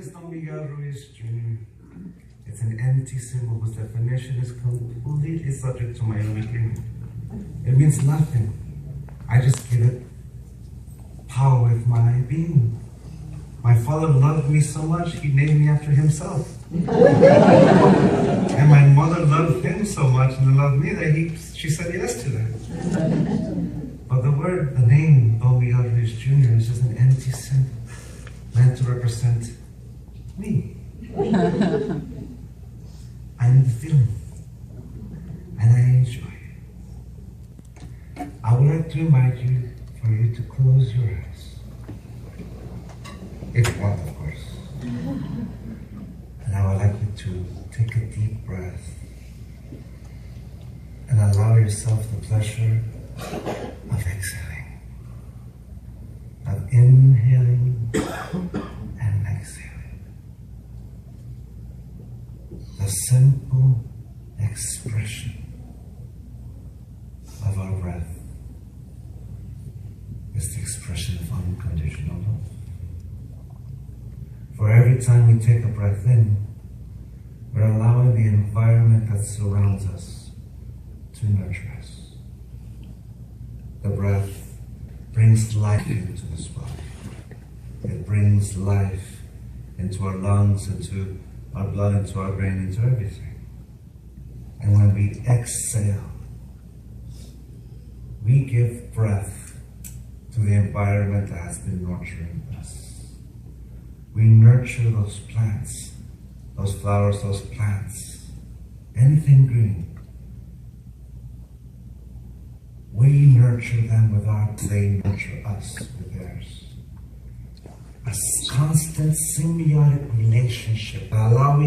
is Don Miguel Ruiz Jr. It's an empty symbol whose definition is completely subject to my own agreement. It means nothing. I just give it power with my being. My father loved me so much, he named me after himself. And my mother loved him so much and loved me that she said yes to that. But the name Don Miguel Ruiz Jr. is just an empty symbol meant to represent me. I'm the feeling, and I enjoy it. I would like to invite you for you to close your eyes. If you want, of course. And I would like you to take a deep breath and allow yourself the pleasure of exhaling, of inhaling and exhaling. The simple expression of our breath is the expression of unconditional love. For every time we take a breath in, we're allowing the environment that surrounds us to nurture us. The breath brings life into this body. It brings life into our lungs, into our blood, into our brain, into everything. And when we exhale, we give breath to the environment that has been nurturing us. We nurture those plants, those flowers, those plants, anything green. We nurture them with ours, they nurture us with theirs. A constant symbiotic relationship that allows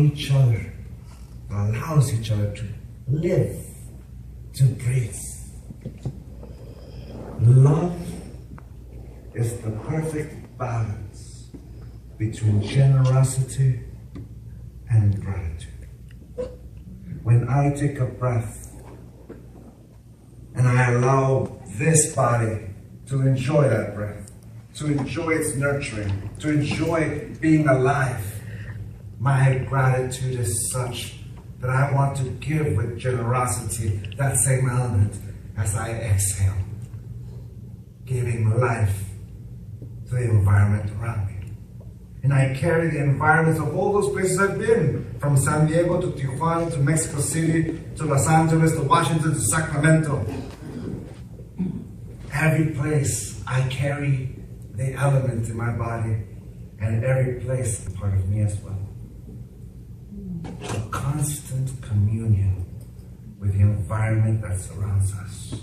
each other to live, to breathe. Love is the perfect balance between generosity and gratitude. When I take a breath and I allow this body to enjoy that breath, to enjoy its nurturing, to enjoy being alive, my gratitude is such that I want to give with generosity that same element as I exhale, giving life to the environment around me. And I carry the environments of all those places I've been, from San Diego to Tijuana to Mexico City to Los Angeles to Washington to Sacramento. Every place I carry the element in my body, and every place a part of me as well. A constant communion with the environment that surrounds us.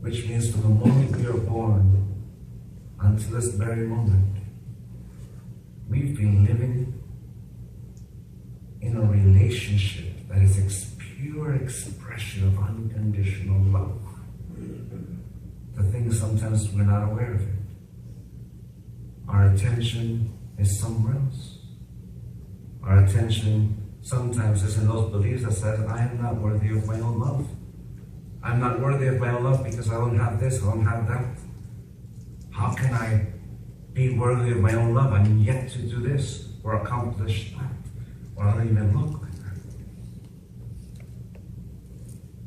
Which means from the moment we are born until this very moment, we've been living in a relationship that is pure expression of unconditional love. The thing is, sometimes we're not aware of it. Our attention is somewhere else. Our attention sometimes is in those beliefs that says, I am not worthy of my own love. I'm not worthy of my own love because I don't have this, I don't have that. How can I be worthy of my own love? I'm yet to do this or accomplish that, or I don't even look like that.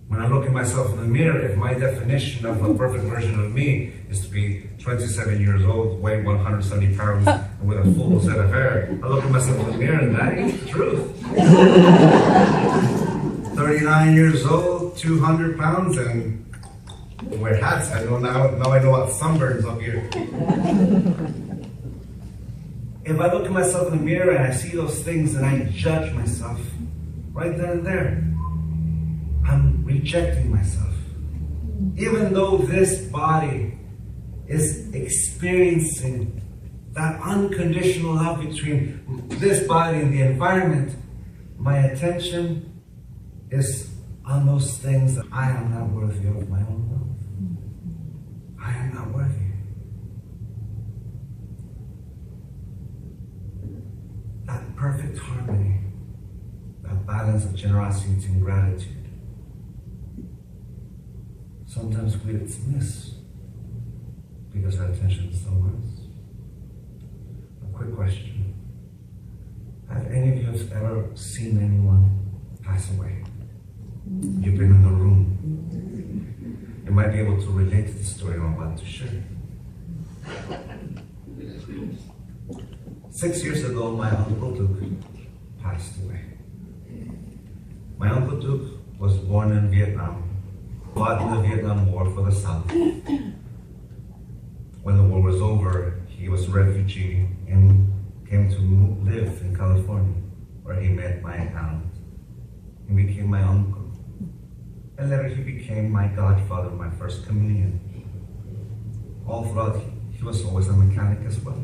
When I look at myself in the mirror, if my definition of a perfect version of me is to be 27 years old, weigh 170 pounds, and with a full set of hair, I look at myself in the mirror and that ain't the truth. 39 years old, 200 pounds, and wear hats. I know now I know what sunburns up here. If I look at myself in the mirror and I see those things and I judge myself right then and there, I'm rejecting myself. Even though this body is experiencing that unconditional love between this body and the environment, my attention is on those things that I am not worthy of my own love. I am not worthy. That perfect harmony, that balance of generosity and gratitude, sometimes we dismiss because our attention is somewhere else. question. Have any of you ever seen anyone pass away? You've been in the room. You might be able to relate to the story I'm about to share. 6 years ago, my Uncle Duke passed away. My Uncle Duke was born in Vietnam, fought in the Vietnam War for the South. When the war was over, he was a refugee and came to live in California, where he met my aunt. He became my uncle. And later he became my godfather, my first communion. All throughout, he was always a mechanic as well.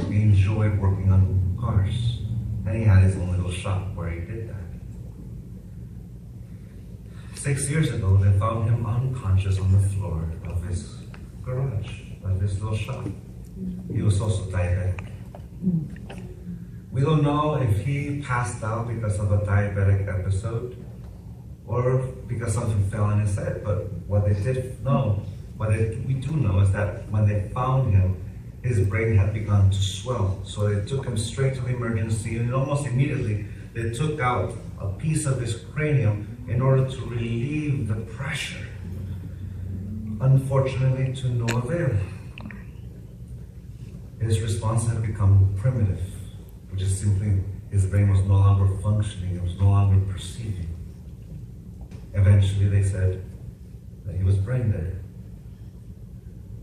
He enjoyed working on cars. And he had his own little shop where he did that. 6 years ago, they found him unconscious on the floor of his garage, of his little shop. He was also diabetic. We don't know if he passed out because of a diabetic episode or because something fell on his head, but what we do know is that when they found him, his brain had begun to swell. So they took him straight to the emergency, and almost immediately they took out a piece of his cranium in order to relieve the pressure. Unfortunately, to no avail. His response had become primitive, which is simply his brain was no longer functioning, it was no longer perceiving. Eventually they said that he was brain dead.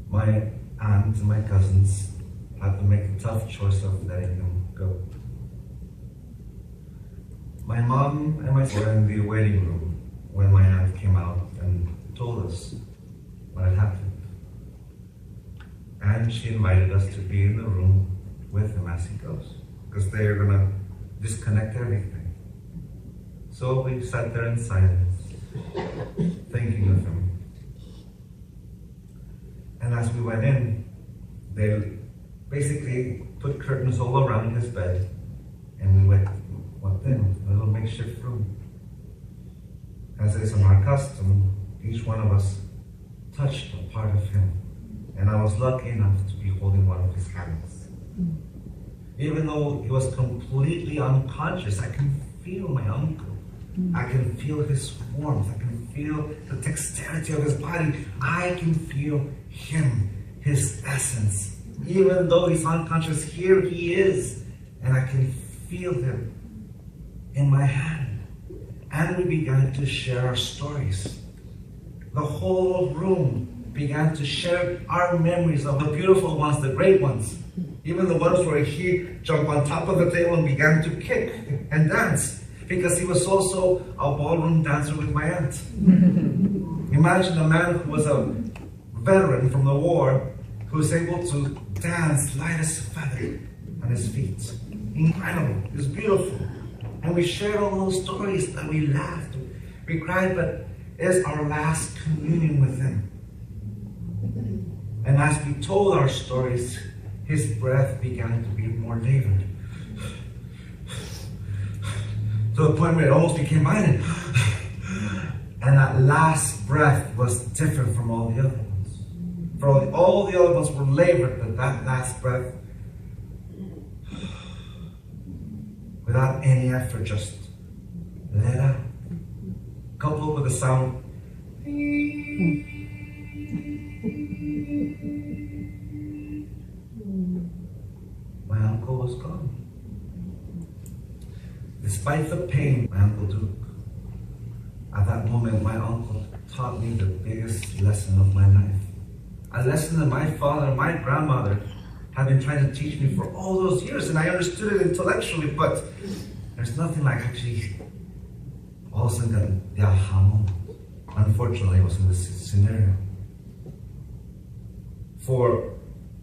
My aunt and my cousins had to make the tough choice of letting him go. My mom and my sister were in the waiting room when my aunt came out and told us what had happened. And she invited us to be in the room with him as he goes, because they are going to disconnect everything. So we sat there in silence, thinking of him. And as we went in, they basically put curtains all around his bed, and we went in, a little makeshift room. As is our custom, each one of us touched a part of him. And I was lucky enough to be holding one of his hands. Even though he was completely unconscious, I can feel my uncle. I can feel his warmth. I can feel the dexterity of his body. I can feel him, his essence. Even though he's unconscious, here he is. And I can feel him in my hand. And we began to share our stories. The whole room began to share our memories of the beautiful ones, the great ones. Even the ones where he jumped on top of the table and began to kick and dance, because he was also a ballroom dancer with my aunt. Imagine a man who was a veteran from the war, who was able to dance light as a feather on his feet. Incredible, it was beautiful. And we shared all those stories, and we laughed, we cried, but it's our last communion with him. And as we told our stories, his breath began to be more labored. To the point where it almost became mine. And that last breath was different from all the other ones. For all the other ones were labored, but that last breath, without any effort, just let out. Coupled with the sound. My uncle was gone. Despite the pain, my Uncle Duke, at that moment, my uncle taught me the biggest lesson of my life. A lesson that my father and my grandmother have been trying to teach me for all those years, and I understood it intellectually, but there's nothing like actually all of a sudden the aha moment. Unfortunately, it was in this scenario. For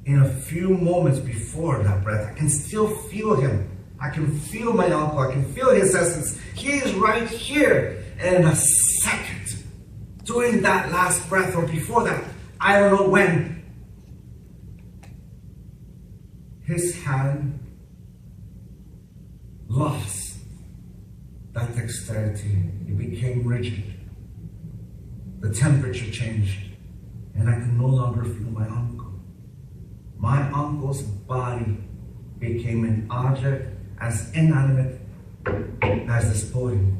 in a few moments before that breath, I can still feel him. I can feel my uncle. I can feel his essence. He is right here. And in a second, during that last breath or before that, I don't know when, his hand lost that dexterity. It became rigid. The temperature changed, and I could no longer feel my uncle. My uncle's body became an object as inanimate as this podium.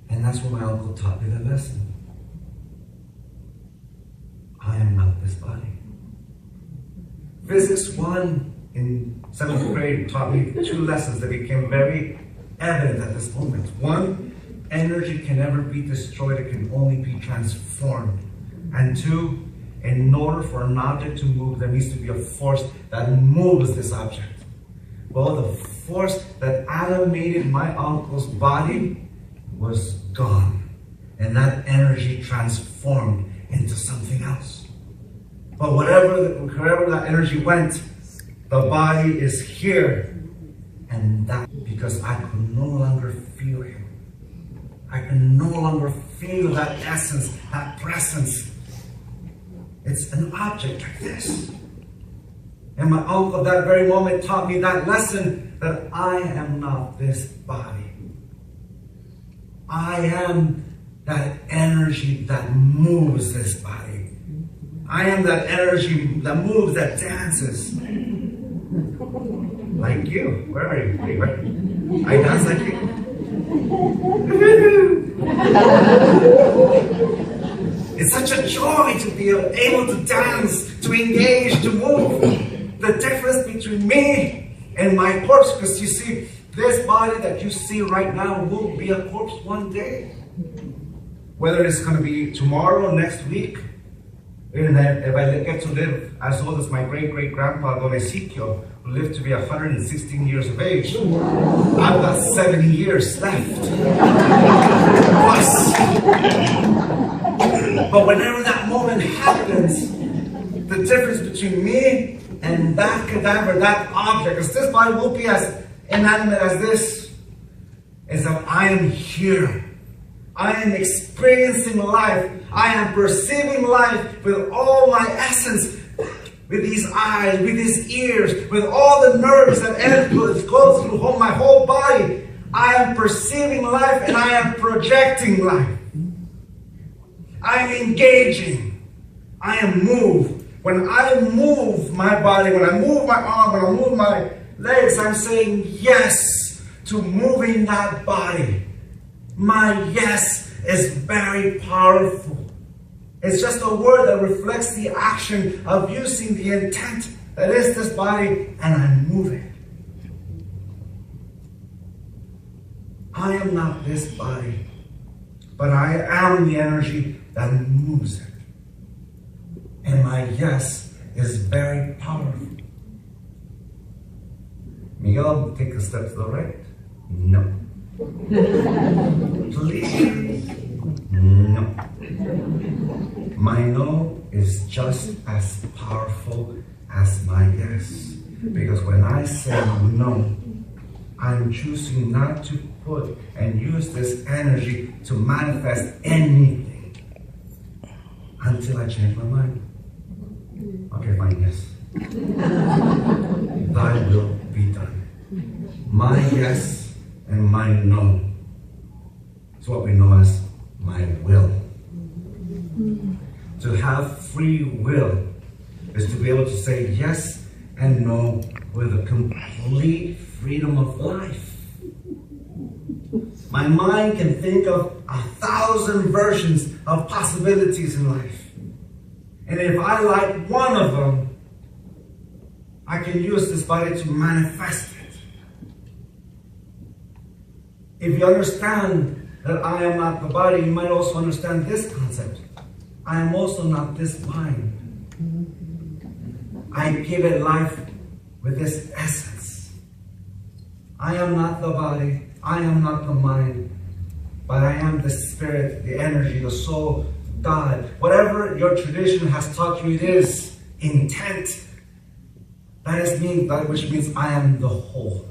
And that's when my uncle taught me the lesson. I am not this body. Physics 1 in 7th grade taught me 2 lessons that became very evident at this moment. 1, energy can never be destroyed, it can only be transformed. And 2, in order for an object to move, there needs to be a force that moves this object. Well, the force that animated my uncle's body was gone, and that energy transformed into something else. But wherever that energy went, the body is here, and that because I could no longer feel him. I can no longer feel that essence, that presence. It's an object like this. And my uncle at that very moment taught me that lesson, that I am not this body. I am that energy that moves this body. I am that energy that moves, that dances. Like you. Where are you? Where? I dance like you. It's such a joy to be able to dance, to engage, to move. The difference between me and my corpse, because you see, this body that you see right now will be a corpse one day. Whether it's going to be tomorrow, next week, and if I get to live as old as my great-great-grandpa, Don Ezekiel, who lived to be 116 years of age, I've got 70 years left. Plus. But whenever that moment happens, the difference between me and that cadaver, that object, because this body will be as inanimate as this, is that I am here. I am experiencing life. I am perceiving life with all my essence, with these eyes, with these ears, with all the nerves that go through my whole body. I am perceiving life and I am projecting life. I am engaging. I am moved. When I move my body, when I move my arm, when I move my legs, I'm saying yes to moving that body. My yes is very powerful. It's just a word that reflects the action of using the intent that is this body, and I move it. I am not this body, but I am the energy that moves it. And my yes is very powerful. Miguel, take a step to the right. No. Please. No. My no is just as powerful as my yes. Because when I say no, I'm choosing not to put and use this energy to manifest anything until I change my mind. Okay, fine, yes. Thy will be done. My yes and my no is what we know as my will. To have free will is to be able to say yes and no with a complete freedom of life. My mind can think of 1,000 versions of possibilities in life. And if I like one of them, I can use this body to manifest it. If you understand that I am not the body, you might also understand this concept. I am also not this mind. I give it life with this essence. I am not the body, I am not the mind, but I am the spirit, the energy, the soul, God. Whatever your tradition has taught you it is, intent. That which means I am the whole.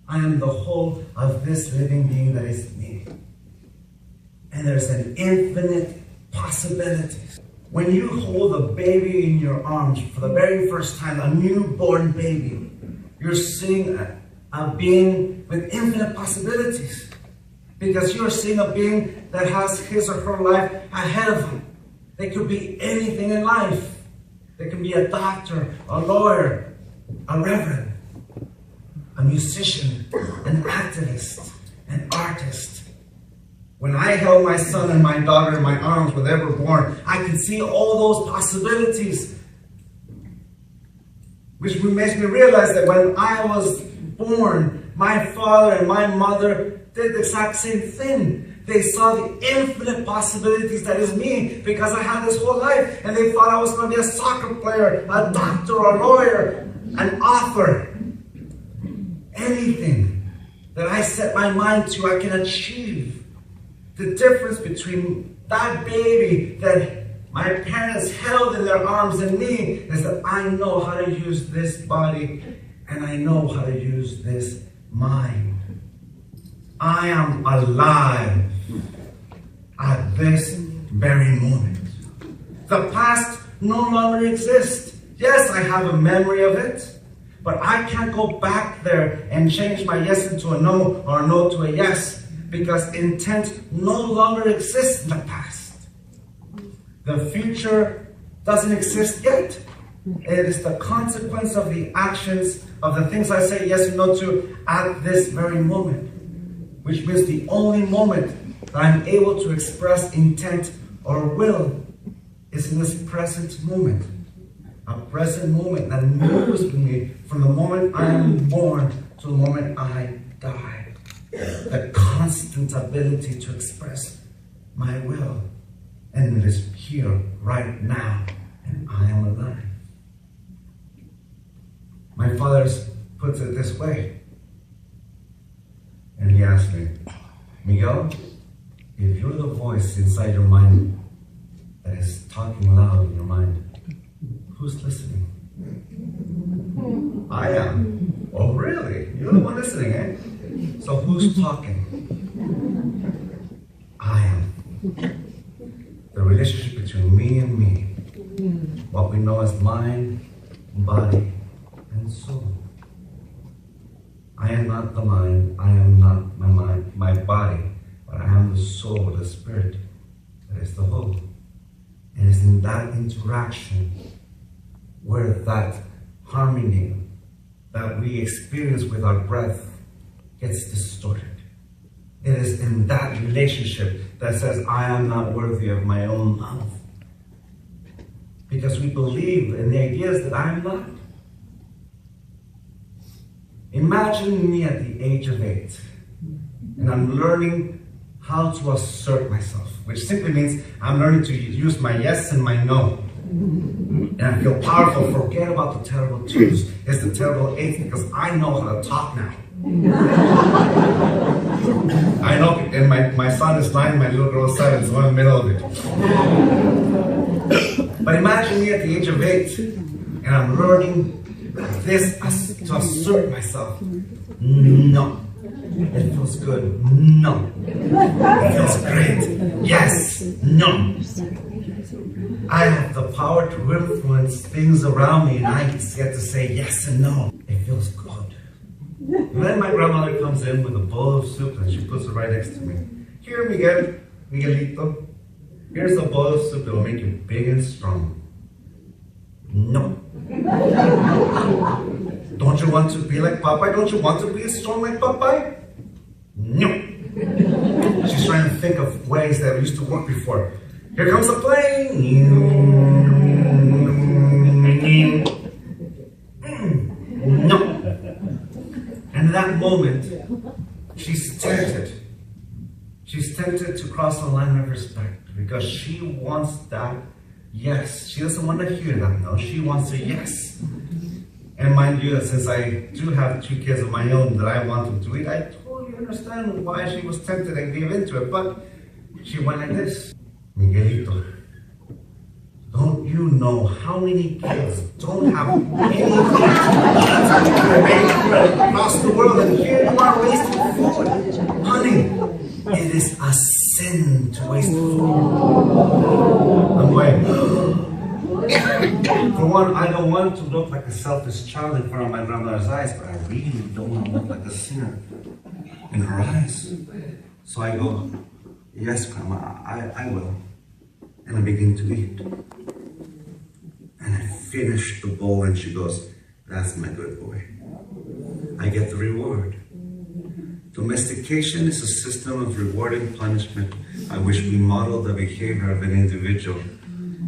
I am the whole of this living being that is me. And there's an infinite possibilities. When you hold a baby in your arms for the very first time, a newborn baby, you're seeing a being with infinite possibilities. Because you're seeing a being that has his or her life ahead of him. They could be anything in life. They can be a doctor, a lawyer, a reverend, a musician, an activist, an artist. When I held my son and my daughter in my arms when they were born, I could see all those possibilities. Which makes me realize that when I was born, my father and my mother did the exact same thing. They saw the infinite possibilities that is me because I had this whole life, and they thought I was going to be a soccer player, a doctor, a lawyer, an author. Anything that I set my mind to, I can achieve. The difference between that baby that my parents held in their arms and me is that I know how to use this body and I know how to use this mind. I am alive at this very moment. The past no longer exists. Yes, I have a memory of it, but I can't go back there and change my yes into a no or a no to a yes because intent no longer exists in the past. The future doesn't exist yet. It is the consequence of the actions of the things I say yes and no to at this very moment. Which means the only moment that I'm able to express intent or will is in this present moment. A present moment that moves with me from the moment I am born to the moment I die. The constant ability to express my will. And it is here, right now, and I am alive. My father puts it this way. And he asked me, Miguel, if you're the voice inside your mind that is talking loud in your mind, who's listening? I am. Oh, really? You're the one listening, eh? So who's talking? I am. The relationship between me and me. What we know as mind, body, and soul. I am not the mind, I am not my mind, my body, but I am the soul, the spirit that is the whole. And it's in that interaction where that harmony that we experience with our breath gets distorted. It is in that relationship that says, I am not worthy of my own love. Because we believe in the ideas that I am not. Imagine me at the age of 8, and I'm learning how to assert myself, which simply means I'm learning to use my yes and my no. And I feel powerful. Forget about the terrible 2s. It's the terrible 8s because I know how to talk now. I know, and my son is 9, my little girl is 7, so I'm in the middle of it. But imagine me at the age of 8, and I'm learning this to assert myself. No. It feels good. No. It feels great. Yes. No. I have the power to influence things around me, and I get to say yes and no. It feels good. And then my grandmother comes in with a bowl of soup and she puts it right next to me. Here, Miguelito. Here's a bowl of soup that will make you big and strong. No. Don't you want to be like Popeye? Don't you want to be strong like Popeye? No. She's trying to think of ways that used to work before. Here comes a plane. No. And in that moment, she's tempted. She's tempted to cross the line of respect because she wants that yes. She doesn't want to hear that no. She wants a yes. And mind you, that since I do have 2 kids of my own that I want them to eat, I totally understand why she was tempted and gave into it. But she went like this. Miguelito, don't you know how many kids don't have anything across the world, and here you are wasting food? Honey, it is a sin to waste food. I'm going, for one, I don't want to look like a selfish child in front of my grandmother's eyes, but I really don't want to look like a sinner in her eyes. So I go, yes, Grandma, I will. And I begin to eat. And I finish the bowl and she goes, "That's my good boy." I get the reward. Domestication is a system of reward and punishment by which we model the behavior of an individual.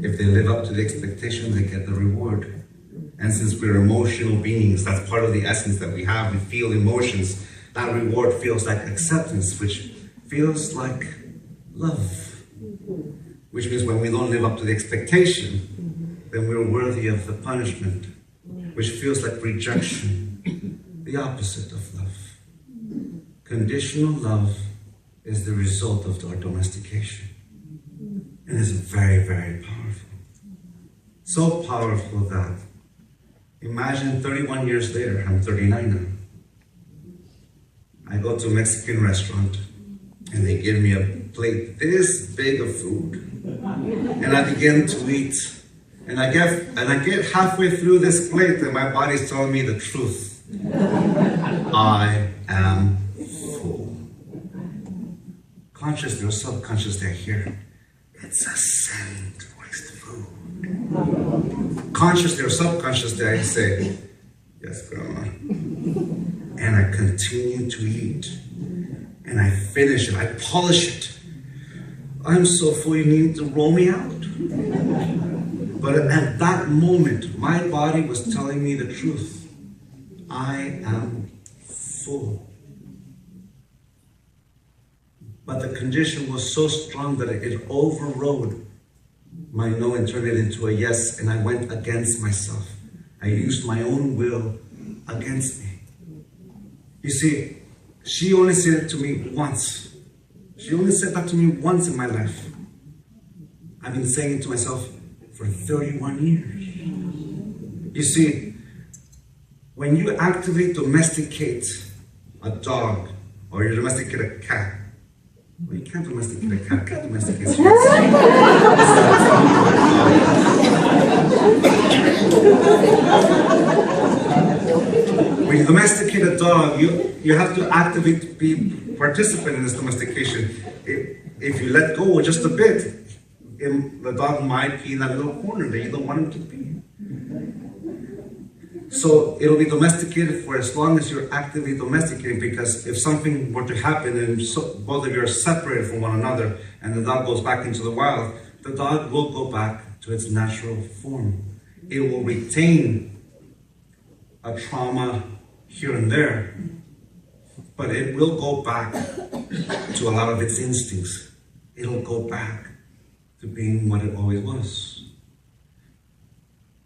If they live up to the expectation, they get the reward. And since we're emotional beings, that's part of the essence that we have. We feel emotions. That reward feels like acceptance, which feels like love. Which means when we don't live up to the expectation, then we're worthy of the punishment, which feels like rejection, the opposite of love. Conditional love is the result of our domestication. And it's very, very powerful. So powerful that, imagine 31 years later, I'm 39 now. I go to a Mexican restaurant and they give me a plate this big of food. And I begin to eat. And I get halfway through this plate and my body's telling me the truth. I am full. Consciously or subconsciously, I hear, it's a sin to waste food. Consciously or subconsciously, I say, yes, Grandma. And I continue to eat. And I finish it, I polish it. I'm so full, you need to roll me out. But at that moment, my body was telling me the truth. I am full. But the condition was so strong that it overrode my no and turned it into a yes, and I went against myself. I used my own will against me. You see, she only said it to me once. She only said that to me once in my life. I've been saying it to myself for 31 years. You see, when you actively domesticate a dog or you domesticate a cat, well, you can't domesticate a cat, you can't domesticate swans. When you domesticate a dog, you have to actively be participant in this domestication. If you let go just a bit, the dog might be in that little corner that you don't want him to be. So it'll be domesticated for as long as you're actively domesticating, because if something were to happen and both of you are separated from one another and the dog goes back into the wild, the dog will go back to its natural form. It will retain a trauma here and there, but it will go back to a lot of its instincts. It'll go back to being what it always was.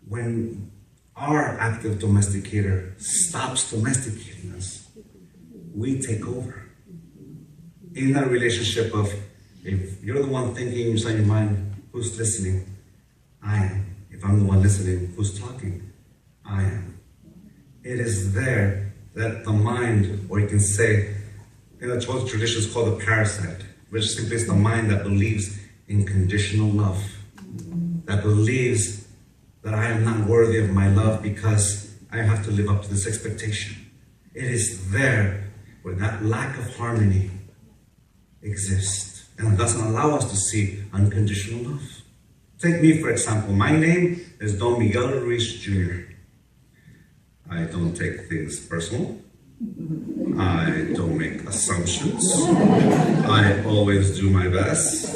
When our active domesticator stops domesticating us, we take over. In that relationship of, if you're the one thinking inside your mind, who's listening? I am. If I'm the one listening, who's talking? I am. It is there that the mind, or you can say, in the Chinese tradition, it's called a parasite, which simply is the mind that believes in conditional love, that believes that I am not worthy of my love because I have to live up to this expectation. It is there where that lack of harmony exists, and it doesn't allow us to see unconditional love. Take me, for example. My name is Don Miguel Ruiz Jr. I don't take things personal. I don't make assumptions. I always do my best.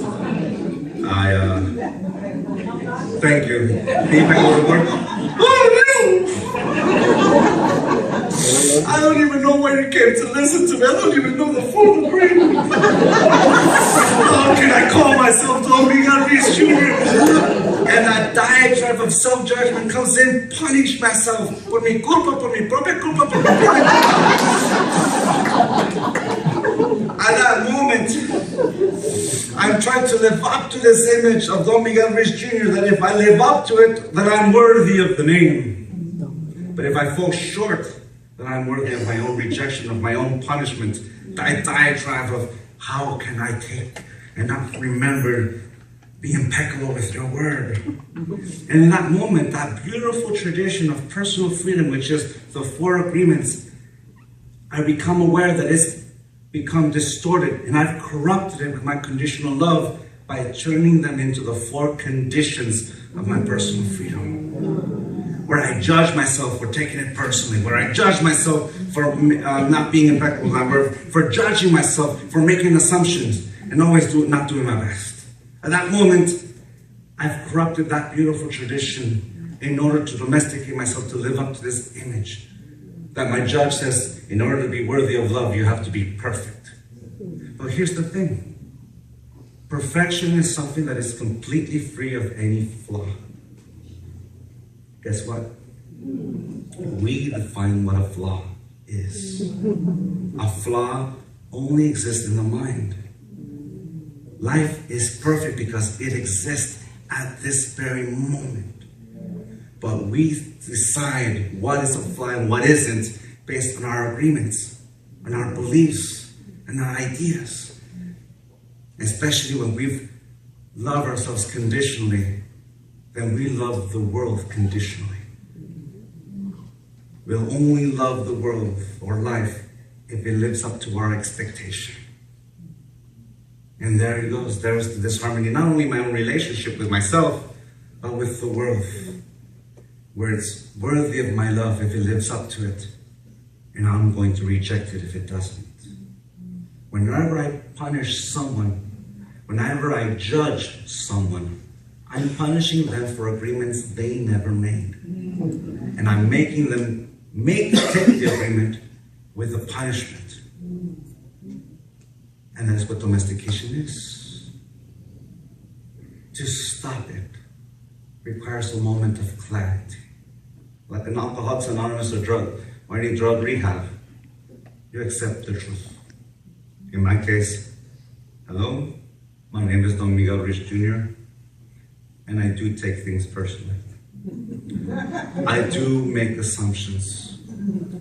Thank you. If I go to work, oh no! I don't even know where you came to listen to me. I don't even know the full degree. How can I call myself Don Miguel Ruiz Jr.? And that diatribe of self-judgment comes in, punish myself por mi culpa, por mi propia culpa, por mi propia culpa. At that moment, I'm trying to live up to this image of Don Miguel Ruiz Jr., that if I live up to it, then I'm worthy of the name. But if I fall short, then I'm worthy of my own rejection, of my own punishment. That diatribe of how can I take and not remember, be impeccable with your word. And in that moment, that beautiful tradition of personal freedom, which is the 4 agreements, I become aware that it's become distorted, and I've corrupted it with my conditional love by turning them into the 4 conditions of my personal freedom. Where I judge myself for taking it personally, where I judge myself for not being impeccable with my word, for judging myself for making assumptions and always not doing my best. At that moment, I've corrupted that beautiful tradition in order to domesticate myself to live up to this image that my judge says, in order to be worthy of love, you have to be perfect. But here's the thing. Perfection is something that is completely free of any flaw. Guess what? We define what a flaw is. A flaw only exists in the mind. Life is perfect because it exists at this very moment. But we decide what is a flaw and what isn't based on our agreements, on our beliefs, and our ideas. Especially when we love ourselves conditionally, then we love the world conditionally. We'll only love the world or life if it lives up to our expectation. And there it goes. There's the disharmony, not only in my own relationship with myself, but with the world, where it's worthy of my love if it lives up to it, and I'm going to reject it if it doesn't. Whenever I punish someone, whenever I judge someone, I'm punishing them for agreements they never made. And I'm making them take the agreement with a punishment. And that's what domestication is. To stop it requires a moment of clarity. Like an Alcoholics Anonymous or any drug rehab, you accept the truth. In my case, hello, my name is Don Miguel Ruiz Jr., and I do take things personally. I do make assumptions.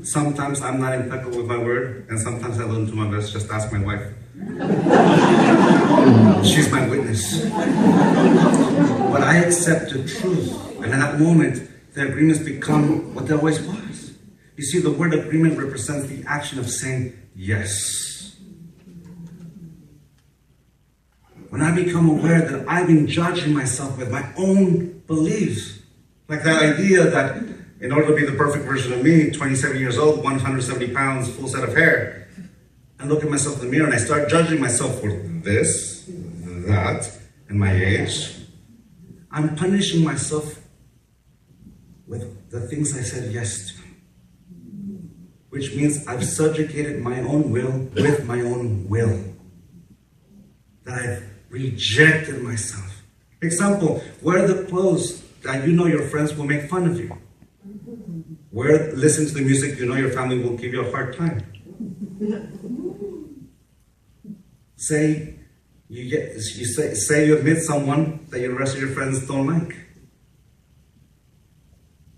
Sometimes I'm not impeccable with my word, and sometimes I don't do my best. Just ask my wife. She's my witness. But I accept the truth, and at that moment, the agreements become what they always was. You see, the word agreement represents the action of saying yes. When I become aware that I've been judging myself with my own beliefs, like that idea that in order to be the perfect version of me, 27 years old, 170 pounds, full set of hair, I look at myself in the mirror and I start judging myself for this, that, and my age. I'm punishing myself with the things I said yes to, which means I've subjugated my own will with my own will. That I've rejected myself. Example, wear the clothes that you know your friends will make fun of you. Listen to the music you know your family will give you a hard time. Say you admit someone that the rest of your friends don't like.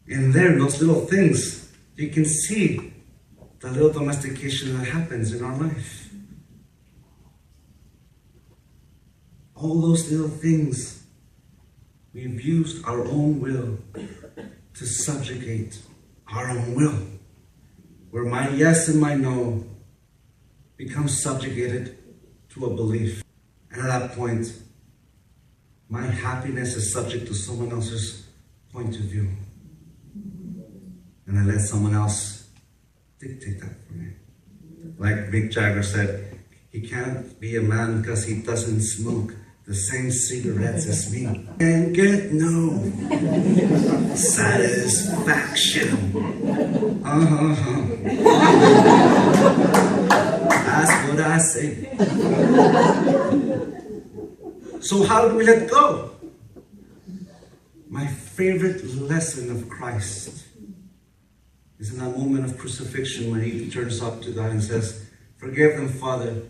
And there, in those little things, you can see the little domestication that happens in our life. All those little things, we've used our own will to subjugate our own will, where my yes and my no become subjugated to a belief. And at that point, my happiness is subject to someone else's point of view. And I let someone else dictate that for me. Like Mick Jagger said, he can't be a man because he doesn't smoke the same cigarettes as me. And get no satisfaction. That's what I say. So how do we let go? My favorite lesson of Christ is in that moment of crucifixion when he turns up to God and says, "Forgive them, Father."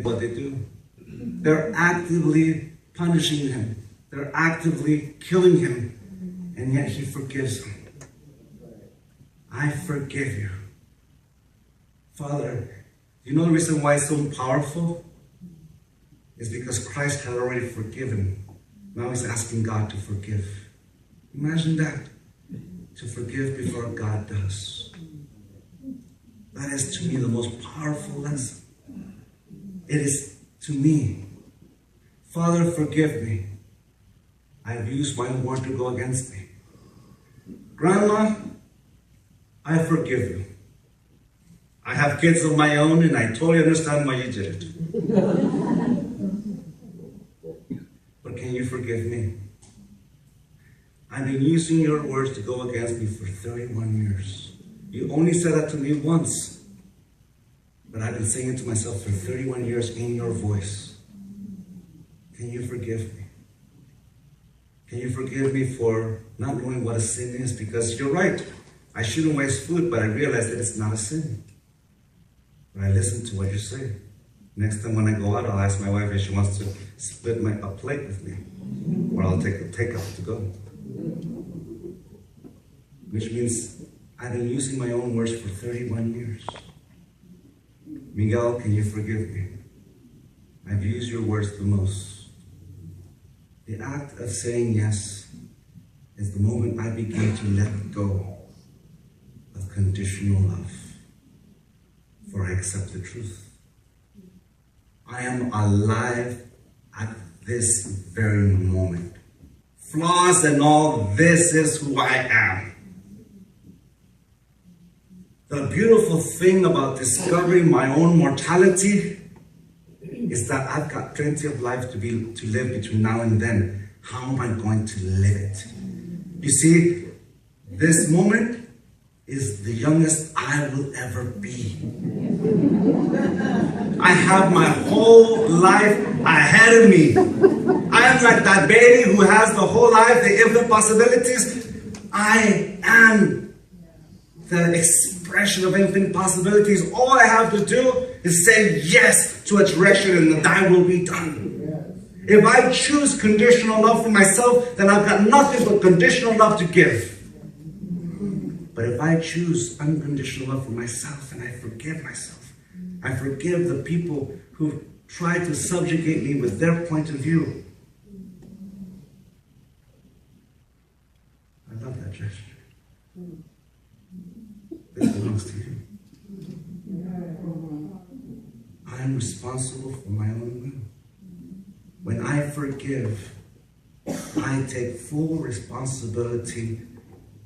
What they do? They're actively punishing him. They're actively killing him. And yet he forgives them. I forgive you. Father, you know the reason why it's so powerful? It's because Christ had already forgiven. Now he's asking God to forgive. Imagine that. To forgive before God does. That is to me the most powerful lesson. It is to me Father, forgive me. I have used my word to go against me. Grandma, I forgive you. I have kids of my own and I totally understand why you did it. But can you forgive me? I've been using your words to go against me for 31 years. You only said that to me once. But I've been saying it to myself for 31 years in your voice. Can you forgive me? Can you forgive me for not knowing what a sin is? Because you're right. I shouldn't waste food, but I realize that it's not a sin. But I listen to what you say. Next time when I go out, I'll ask my wife if she wants to split a plate with me. Or I'll take a takeout to go. Which means I've been using my own words for 31 years. Miguel, can you forgive me? I've used your words the most. The act of saying yes is the moment I begin to let go of conditional love. For I accept the truth. I am alive at this very moment. Flaws and all, this is who I am. The beautiful thing about discovering my own mortality is that I've got plenty of life to live between now and then. How am I going to live it? You see, this moment is the youngest I will ever be. I have my whole life ahead of me. I am like that baby who has the whole life, the infinite possibilities. I am the expression of infinite possibilities. All I have to do is say yes to a direction and thy will be done. If I choose conditional love for myself, then I've got nothing but conditional love to give. But if I choose unconditional love for myself and I forgive myself, I forgive the people who try to subjugate me with their point of view. I love that gesture. This belongs to you. I am responsible for my own will. When I forgive, I take full responsibility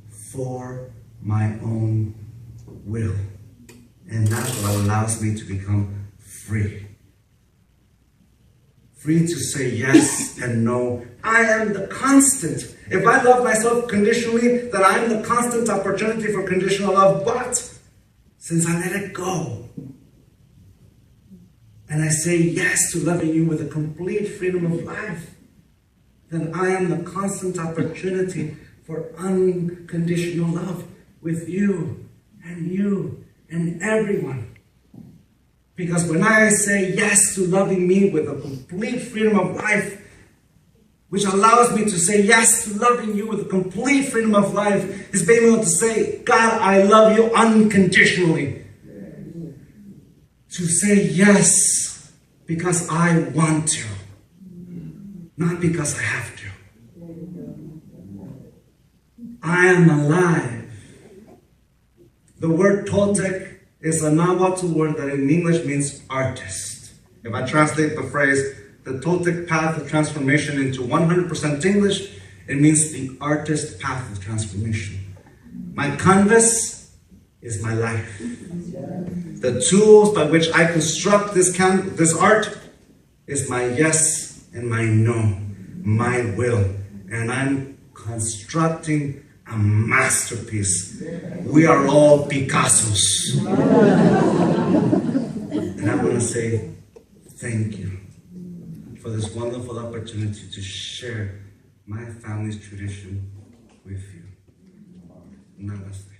for my own will. And that's what allows me to become free. Free to say yes and no. I am the constant. If I love myself conditionally, then I am the constant opportunity for conditional love. But since I let it go, and I say yes to loving you with a complete freedom of life, then I am the constant opportunity for unconditional love with you and everyone. Because when I say yes to loving me with a complete freedom of life, which allows me to say yes to loving you with a complete freedom of life, is being able to say, God, I love you unconditionally. To say yes because I want to, not because I have to. I am alive. The word Toltec is a Nahuatl word that in English means artist. If I translate the phrase, the Toltec path of transformation into 100% English, it means the artist path of transformation. My canvas is my life. The tools by which I construct this art is my yes and my no, my will. And I'm constructing a masterpiece. We are all Picassos. And I want to say thank you for this wonderful opportunity to share my family's tradition with you. Namaste.